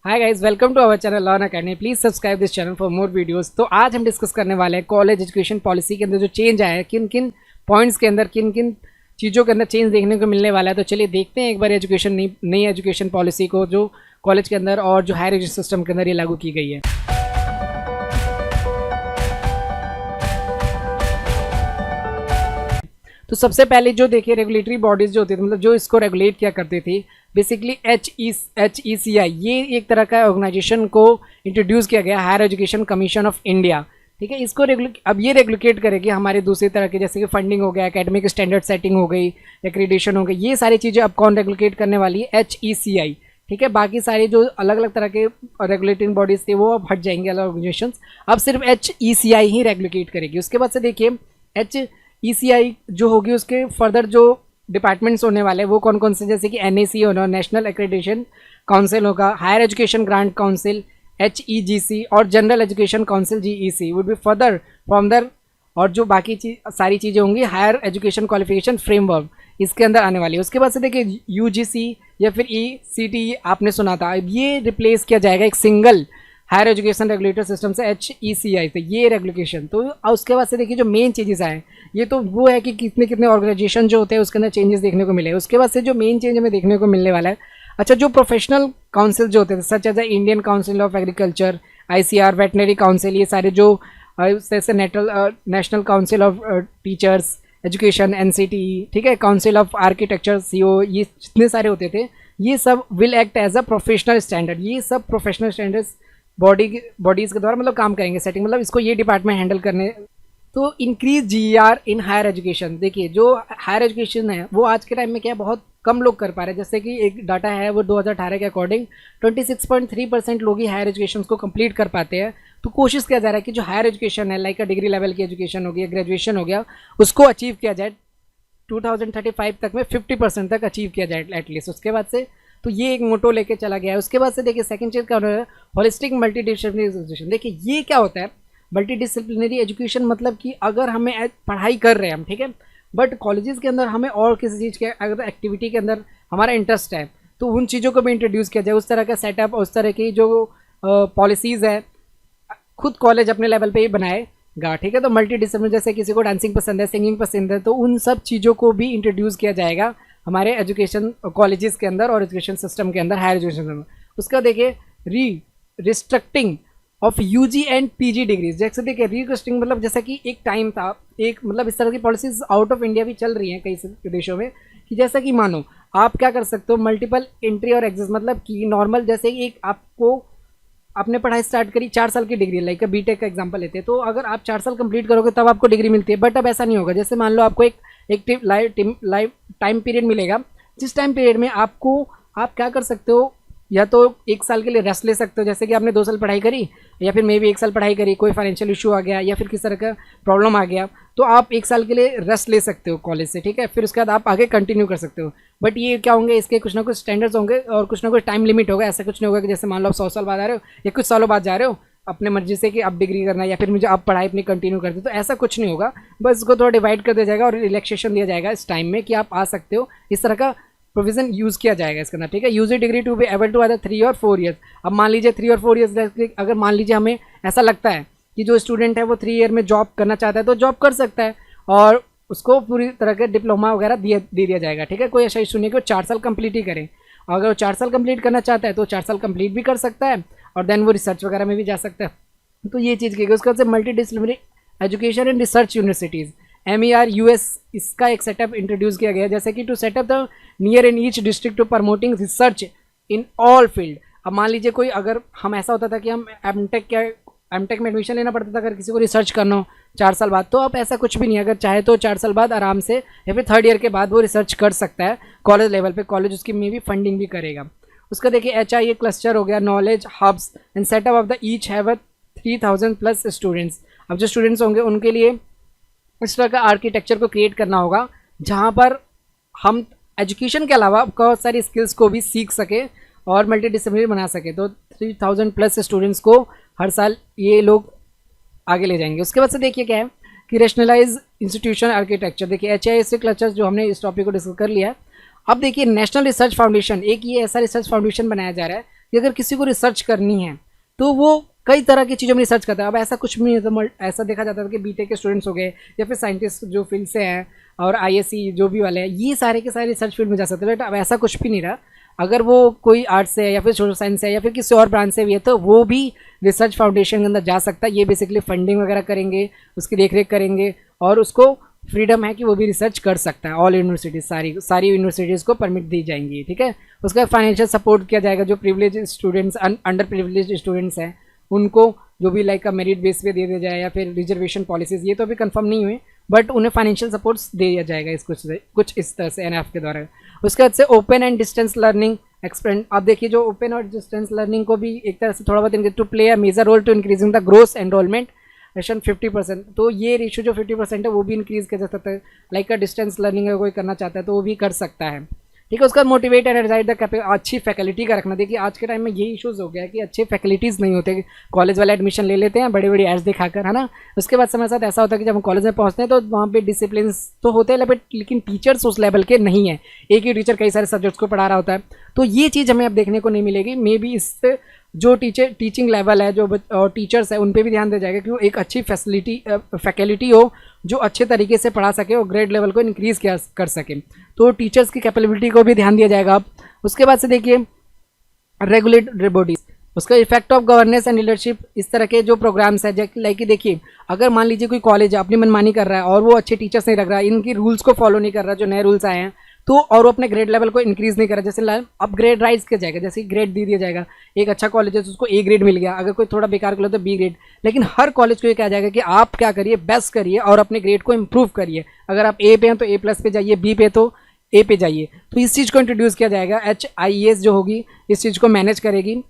Hi guys, welcome to our channel Learn Academy. Please subscribe this channel for more videos. तो आज हम discuss करने वाले हैं कॉलेज एजुकेशन पॉलिसी के अंदर जो चेंज आया है, किन किन पॉइंट्स के अंदर किन किन चीज़ों के अंदर चेंज देखने को मिलने वाला है। तो चलिए देखते हैं एक बार एजुकेशन नई एजुकेशन पॉलिसी को जो कॉलेज के अंदर और जो हायर एजुकेशन सिस्टम के अंदर ये लागू की गई है। तो सबसे पहले जो देखिए रेगुलेटरी बॉडीज जो होती थी, मतलब जो इसको रेगुलेट किया करती थी, बेसिकली HECI, ये एक तरह का ऑर्गेनाइजेशन को इंट्रोड्यूस किया गया, higher education commission of India. ठीक है, इसको अब ये रेगुलेट करेगी हमारे दूसरी तरह के, जैसे कि फंडिंग हो गया, एकेडमिक स्टैंडर्ड सेटिंग हो गई, एक्रीडेशन हो गई, ये सारी चीज़ें अब कौन रेगुलेट करने वाली है? HECI। ठीक है, बाकी सारी जो अलग अलग तरह के रेगुलेटिंग बॉडीज थे वो अब हट जाएंगे, अलग ऑर्गेनाइजेशन, अब सिर्फ HECI ही रेगुलेट करेगी। उसके बाद से देखिए HECI जो होगी उसके फर्दर जो डिपार्टमेंट्स होने वाले हैं वो कौन कौन से, जैसे कि NAC होना, नेशनल एक्रेडिटेशन काउंसिल होगा, higher education grant council HEGC और general education council GEC would be further from there, और जो बाकी सारी चीज़ें होंगी हायर एजुकेशन क्वालिफिकेशन फ्रेमवर्क इसके अंदर आने वाली है। उसके बाद से देखिए UGC या फिर ECT आपने सुना था, ये रिप्लेस किया जाएगा एक single higher education regulator system से HECI से, ये रेगुलेशन। तो उसके बाद से देखिए जो मेन चेंजेस आए ये तो वो है कि कितने कितने ऑर्गेनाइजेशन जो होते हैं उसके अंदर चेंजेस देखने को मिले। उसके बाद से जो मेन चेंज हमें देखने को मिलने वाला है, अच्छा, जो प्रोफेशनल काउंसिल जो होते थे such as Indian council of agriculture, ICR, veterinary council, ये सारे जो जैसे national council of teachers education NCTE, ठीक है, काउंसिल ऑफ आर्किटेक्चर CO, ये जितने सारे होते थे ये सब will act as a professional standard. ये सब प्रोफेशनल स्टैंडर्ड्स बॉडीज़ के द्वारा मतलब काम करेंगे, सेटिंग, मतलब इसको ये डिपार्टमेंट हैंडल करने। तो increase GER in higher education, देखिए जो हायर एजुकेशन है वो आज के टाइम में क्या बहुत कम लोग कर पा रहे हैं। जैसे कि एक डाटा है वो 2018 के अकॉर्डिंग 26.3% लोग ही हायर एजुकेशन को कंप्लीट कर पाते हैं। तो कोशिश किया जा रहा है कि जो हायर एजुकेशन है, लाइक डिग्री लेवल की एजुकेशन हो गया, ग्रेजुएशन हो गया, उसको अचीव किया जाए 2035 तक में 50% तक अचीव किया जाए एटलीस्ट। उसके बाद से तो ये एक मोटो लेके चला गया है। उसके बाद से देखिए सेकंड चीज़ क्या हो रहा है, होलिस्टिक मल्टीडिसिप्लिनरी एजुकेशन। देखिए ये क्या होता है मल्टीडिसिप्लिनरी एजुकेशन, मतलब कि अगर हमें पढ़ाई कर रहे हैं हम, ठीक है, बट कॉलेजेस के अंदर हमें और किसी चीज़ के अगर एक्टिविटी के अंदर हमारा इंटरेस्ट है तो उन चीज़ों को भी इंट्रोड्यूस किया जाए। उस तरह का सेटअप, उस तरह की जो पॉलिसीज़ है खुद कॉलेज अपने लेवल पे ही बनाएगा। ठीक है, तो मल्टी डिसिप्लिनरी, जैसे किसी को डांसिंग पसंद है, सिंगिंग पसंद है, तो उन सब चीज़ों को भी इंट्रोड्यूस किया जाएगा हमारे एजुकेशन कॉलेजेस के अंदर और एजुकेशन सिस्टम के अंदर, हायर एजुकेशन में। उसका देखिए restricting of UG and PG degrees, जैसे देखिए रिस्ट्रिक्टिंग मतलब जैसा कि एक टाइम था, एक मतलब इस तरह की पॉलिसीज आउट ऑफ इंडिया भी चल रही हैं कई देशों में, कि जैसा कि मानो आप क्या कर सकते हो, मल्टीपल एंट्री और एग्जिट, मतलब कि नॉर्मल जैसे एक आपको आपने पढ़ाई स्टार्ट करी 4 साल की डिग्री, लाइक BTech का एग्जांपल लेते हैं, तो अगर आप 4 साल कंप्लीट करोगे तब आपको डिग्री मिलती है। बट अब ऐसा नहीं होगा। जैसे मान लो आपको एक लाइव टाइम पीरियड मिलेगा, जिस टाइम पीरियड में आपको आप क्या कर सकते हो, या तो 1 साल के लिए रेस्ट ले सकते हो, जैसे कि आपने 2 साल पढ़ाई करी, या फिर मे भी 1 साल पढ़ाई करी, कोई फाइनेंशियल इशू आ गया या फिर किस तरह का प्रॉब्लम आ गया, तो आप 1 साल के लिए रेस्ट ले सकते हो कॉलेज से। ठीक है, फिर उसके बाद आप आगे कंटिन्यू कर सकते हो। बट ये क्या होंगे, इसके कुछ ना कुछ स्टैंडर्ड्स होंगे और कुछ ना कुछ टाइम लिमिट होगा। ऐसा कुछ नहीं होगा कि जैसे मान लो आप 100 साल बाद आ रहे हो या कुछ सालों बाद जा रहे हो अपने मर्जी से कि आप डिग्री करना है या फिर मुझे आप पढ़ाई अपनी कंटिन्यू करते हो, तो ऐसा कुछ नहीं होगा। बस इसको थोड़ा डिवाइड कर दिया जाएगा और रिलैक्सेशन दिया जाएगा इस टाइम में कि आप आ सकते हो। इस तरह का प्रोविजन यूज़ किया जाएगा इसके अंदर। ठीक है, use degree to be able to other 3 और 4 ईयर्स। अब मान लीजिए 3 और 4 ईयर्स, अगर मान लीजिए हमें ऐसा लगता है कि जो स्टूडेंट है वो 3 ईयर में जॉब करना चाहता है तो जॉब कर सकता है और उसको पूरी तरह के डिप्लोमा वगैरह दे दिया जाएगा। ठीक है, कोई ऐसा इशू नहीं कि वो 4 साल कंप्लीट ही करें। अगर वो 4 साल कंप्लीट करना चाहता है तो 4 साल कंप्लीट भी कर सकता है और देन वो रिसर्च वगैरह में भी जा सकता है। तो ये चीज़ की गई। उसके बाद से multi disciplinary education and research universities MER US, इसका एक सेटअप इंट्रोड्यूस किया गया, जैसे कि to set up the near in each district to promoting research in all field. अब मान लीजिए कोई, अगर हम ऐसा होता था कि हम एमटेक में एडमिशन लेना पड़ता था अगर किसी को रिसर्च करना हो 4 साल बाद, तो अब ऐसा कुछ भी नहीं। अगर चाहे तो 4 साल बाद आराम से या फिर 3rd ईयर के बाद वो रिसर्च कर सकता है कॉलेज लेवल पे, कॉलेज उसकी में भी फंडिंग भी करेगा। उसका देखिए HIA क्लस्टर हो गया, knowledge hubs and setup of the each have 3000+ students. अब जो स्टूडेंट्स होंगे उनके लिए इस तरह का आर्किटेक्चर को क्रिएट करना होगा जहाँ पर हम एजुकेशन के अलावा बहुत सारी स्किल्स को भी सीख सके और मल्टी डिसिप्लिनरी बना सके। तो 3000+ स्टूडेंट्स को हर साल ये लोग आगे ले जाएंगे। उसके बाद से देखिए क्या है कि रेशनलाइज इंस्टीट्यूशन आर्किटेक्चर, देखिए HIS क्लस्टर्स जो हमने इस टॉपिक को डिस्कस कर लिया है। अब देखिए नेशनल रिसर्च फाउंडेशन, एक ये ऐसा रिसर्च फाउंडेशन बनाया जा रहा है कि अगर किसी को रिसर्च करनी है तो वो कई तरह की चीज़ों में रिसर्च करता है। अब ऐसा कुछ भी नहीं होता, ऐसा देखा जाता था कि बीटेक के स्टूडेंट्स हो गए या फिर साइंटिस्ट जो फील्ड से हैं और आईएससी जो भी वाले हैं, ये सारे के सारे रिसर्च फील्ड में जा सकते हैं। बट अब ऐसा कुछ भी नहीं रहा। अगर वो कोई आर्ट्स से है या फिर सोशल साइंस से या फिर किसी और ब्रांच से भी है तो वो भी रिसर्च फाउंडेशन के अंदर जा सकता है। ये बेसिकली फंडिंग वगैरह करेंगे, उसकी देखरेख करेंगे और उसको फ्रीडम है कि वो भी रिसर्च कर सकता है। ऑल यूनिवर्सिटीज़, सारी यूनिवर्सिटीज़ को परमिट दी जाएंगी, ठीक है। उसका फाइनेंशियल सपोर्ट किया जाएगा। जो privilege students, under privilege students हैं, उनको जो भी लाइक मेरिट बेस पे दे दिया जाए या फिर रिजर्वेशन पॉलिसीज़, ये तो अभी कंफर्म नहीं हुए, बट उन्हें फाइनेंशियल सपोर्ट दे दिया जाएगा इस कुछ इस तरह से एनएफ के द्वारा। उसके बाद से open and distance learning expand. आप देखिए जो ओपन और डिस्टेंस लर्निंग को भी एक तरह से थोड़ा बहुत to play a major role to increasing the growth enrolment रेशन 50%। तो ये रेशियो जो 50% है वो भी इंक्रीज़ किया जा सकता है। लाइक डिस्टेंस लर्निंग अगर कोई करना चाहता है तो वो भी कर सकता है, ठीक है। उसका मोटिवेट एंड एनर्जाइज द अच्छी फैकल्टी का रखना। देखिए आज के टाइम में ये इशूज़ हो गया है कि अच्छे फैकल्टीज़ नहीं होते। कॉलेज वाले एडमिशन ले लेते हैं बड़ी बड़ी एड्स दिखाकर, है ना। उसके बाद समय साथ ऐसा होता है कि जब हम कॉलेज में पहुंचते हैं तो वहाँ पे डिसिप्लिन तो होते हैं लेकिन टीचर्स उस लेवल के नहीं है। एक ही टीचर कई सारे सब्जेक्ट्स को पढ़ा रहा होता है, तो ये चीज़ हमें अब देखने को नहीं मिलेगी। मे बी इससे जो टीचिंग लेवल है, जो टीचर्स है, उन पे भी ध्यान दिया जाएगा कि वो एक अच्छी फैकल्टी हो जो अच्छे तरीके से पढ़ा सके और ग्रेड लेवल को इंक्रीज़ कर सके। तो टीचर्स की कैपेबिलिटी को भी ध्यान दिया जाएगा। उसके बाद से देखिए रेगुलेटरी बॉडीज, उसका effect of governance and leadership, इस तरह के जो प्रोग्राम्स है लाइक कि देखिए अगर मान लीजिए कोई कॉलेज अपनी मनमानी कर रहा है और वो अच्छे टीचर्स नहीं रख रहा है, इनकी रूल्स को फॉलो नहीं कर रहा, जो नए रूल्स आए हैं, तो और वो अपने ग्रेड लेवल को इंक्रीज़ नहीं कर रहा, जैसे अपग्रेड राइज किया जाएगा, जैसे ग्रेड दे दिया जाएगा। एक अच्छा कॉलेज है तो उसको ए ग्रेड मिल गया, अगर कोई थोड़ा बेकार कॉलेज तो बी ग्रेड। लेकिन हर कॉलेज को ये कहा जाएगा कि आप क्या करिए, बेस्ट करिए और अपने ग्रेड को इम्प्रूव करिए। अगर आप ए पे हैं तो ए प्लस पे जाइए, बी पे तो ए पे जाइए। तो इस चीज़ को इंट्रोड्यूस किया जाएगा। HIES जो होगी इस चीज़ को मैनेज करेगी।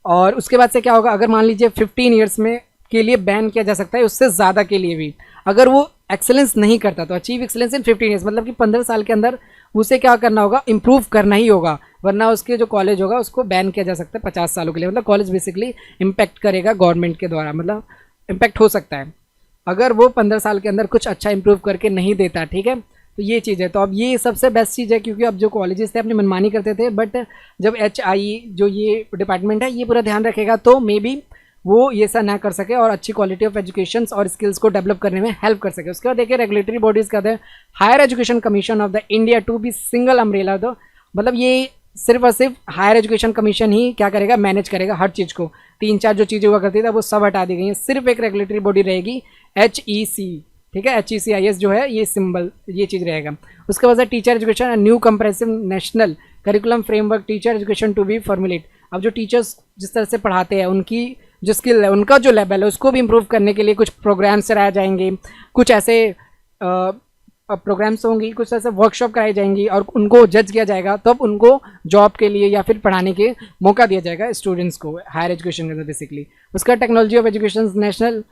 और उसके बाद से क्या होगा, अगर मान लीजिए 15 ईयर्स में के लिए बैन किया जा सकता है, उससे ज़्यादा के लिए भी, अगर वो एक्सेलेंस नहीं करता तो अचीव एक्सेलेंस इन 15 ईयर्स, मतलब कि 15 साल के अंदर उसे क्या करना होगा, इंप्रूव करना ही होगा, वरना उसके जो कॉलेज होगा उसको बैन किया जा सकता है 50 सालों के लिए। मतलब कॉलेज बेसिकली इम्पैक्ट करेगा गवर्नमेंट के द्वारा, मतलब इम्पैक्ट हो सकता है अगर वो 15 साल के अंदर कुछ अच्छा इंप्रूव करके नहीं देता, ठीक है। तो ये चीज़ है। तो अब ये सबसे बेस्ट चीज़ है, क्योंकि अब जो कॉलेजेस थे अपनी मनमानी करते थे, बट जब HIE जो ये डिपार्टमेंट है ये पूरा ध्यान रखेगा तो मे बी वो ये ऐसा ना कर सके और अच्छी क्वालिटी ऑफ एजुकेशन और स्किल्स को डेवलप करने में हेल्प कर सके। उसके बाद देखिए रेगुलेटरी बॉडीज़ कहते हैं higher education commission of the India to be single umbrella. तो मतलब ये सिर्फ और सिर्फ हायर एजुकेशन कमीशन ही क्या करेगा, मैनेज करेगा हर चीज़ को। 3-4 जो चीज़ें हुआ करती थी वो सब हटा दी गई हैं, सिर्फ एक रेगुलेटरी बॉडी रहेगी HEC, ठीक है। HECIS जो है ये सिंबल, ये चीज़ रहेगा। उसके बाद teacher education new comprehensive national curriculum framework teacher education to be formulate. अब जो टीचर्स जिस तरह से पढ़ाते हैं उनकी जो स्किल है, उनका जो लेवल है, उसको भी इम्प्रूव करने के लिए कुछ प्रोग्राम्स कराए जाएंगे, कुछ ऐसे प्रोग्राम्स होंगी, कुछ ऐसे वर्कशॉप कराई जाएंगी और उनको जज किया जाएगा, तब तो उनको जॉब के लिए या फिर पढ़ाने के मौका दिया जाएगा स्टूडेंट्स को हायर एजुकेशन के अंदर बेसिकली। उसका technology of education national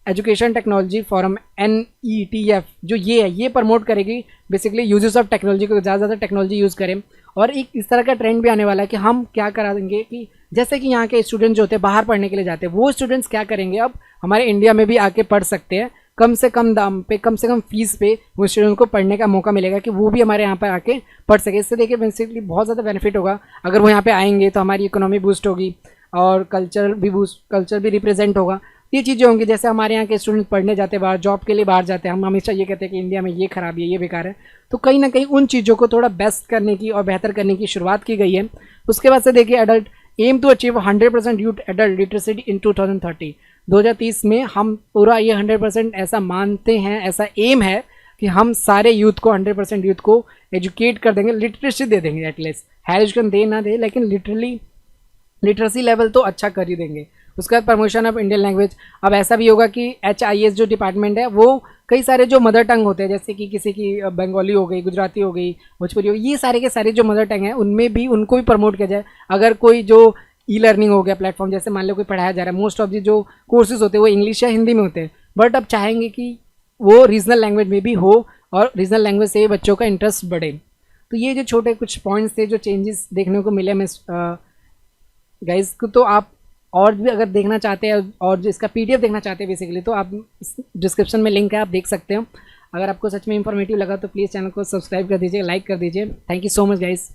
education technology forum NETF जो ये है, ये प्रमोट करेगी बेसिकली यूजेस ऑफ टेक्नोलॉजी को, ज़्यादा से ज़्यादा टेक्नोलॉजी यूज़ करें। और एक इस तरह का ट्रेंड भी आने वाला है कि हम क्या करा देंगे कि जैसे कि यहाँ के स्टूडेंट जो होते हैं बाहर पढ़ने के लिए जाते हैं, वो स्टूडेंट्स क्या करेंगे, अब हमारे इंडिया में भी आके पढ़ सकते हैं, कम से कम दाम पे, कम से कम फीस पे वो स्टूडेंट को पढ़ने का मौका मिलेगा कि वो भी हमारे यहाँ पर आके पढ़ सके। इससे देखिए बेसिकली बहुत ज़्यादा बेनिफिट होगा। अगर वो यहाँ पे आएंगे तो हमारी इकोनॉमी बूस्ट होगी और कल्चर भी रिप्रेजेंट होगा। ये चीज़ें होंगी, जैसे हमारे यहाँ के स्टूडेंट पढ़ने जाते हैं बाहर, जॉब के लिए बाहर जाते हैं, हम हमेशा ये कहते हैं कि इंडिया में ये खराबी है, ये बेकार है, तो कहीं ना कहीं उन चीज़ों को थोड़ा बेस्ट करने की और बेहतर करने की शुरुआत की गई है। उसके बाद से देखिए adult aim to achieve 100% youth adult literacy in 2030। 2030 में हम पूरा ये 100% ऐसा मानते हैं, ऐसा एम है कि हम सारे यूथ को 100% यूथ को एजुकेट कर देंगे, लिटरेसी दे देंगे। एटलीस्ट हायर एजुकेशन दे ना दे, लेकिन लिटरेसी लेवल तो अच्छा कर ही देंगे। उसका प्रमोशन ऑफ इंडियन लैंग्वेज, अब ऐसा भी होगा कि HIS जो डिपार्टमेंट है वो कई सारे जो मदर टंग होते हैं, जैसे कि किसी की बंगाली हो गई, गुजराती हो गई, भोजपुरी हो गई, ये सारे के सारे जो मदर टंग हैं उनमें भी उनको भी प्रमोट किया जाए। अगर कोई जो ई-लर्निंग हो गया प्लेटफॉर्म, जैसे मान लो कोई पढ़ाया जा रहा है, मोस्ट ऑफ दी जो कोर्सेज होते हैं वो इंग्लिश या हिंदी में होते हैं, बट अब चाहेंगे कि वो रीजनल लैंग्वेज में भी हो और रीजनल लैंग्वेज से बच्चों का इंटरेस्ट बढ़े। तो ये जो छोटे कुछ पॉइंट्स थे जो चेंजेस देखने को मिले हमें गाइज को, तो आप और भी अगर देखना चाहते हैं और जो इसका PDF देखना चाहते हैं बेसिकली, तो आप डिस्क्रिप्शन में लिंक है, आप देख सकते हो। अगर आपको सच में इंफॉर्मेटिव लगा तो प्लीज़ चैनल को सब्सक्राइब कर दीजिए, लाइक कर दीजिए। Thank you so much guys.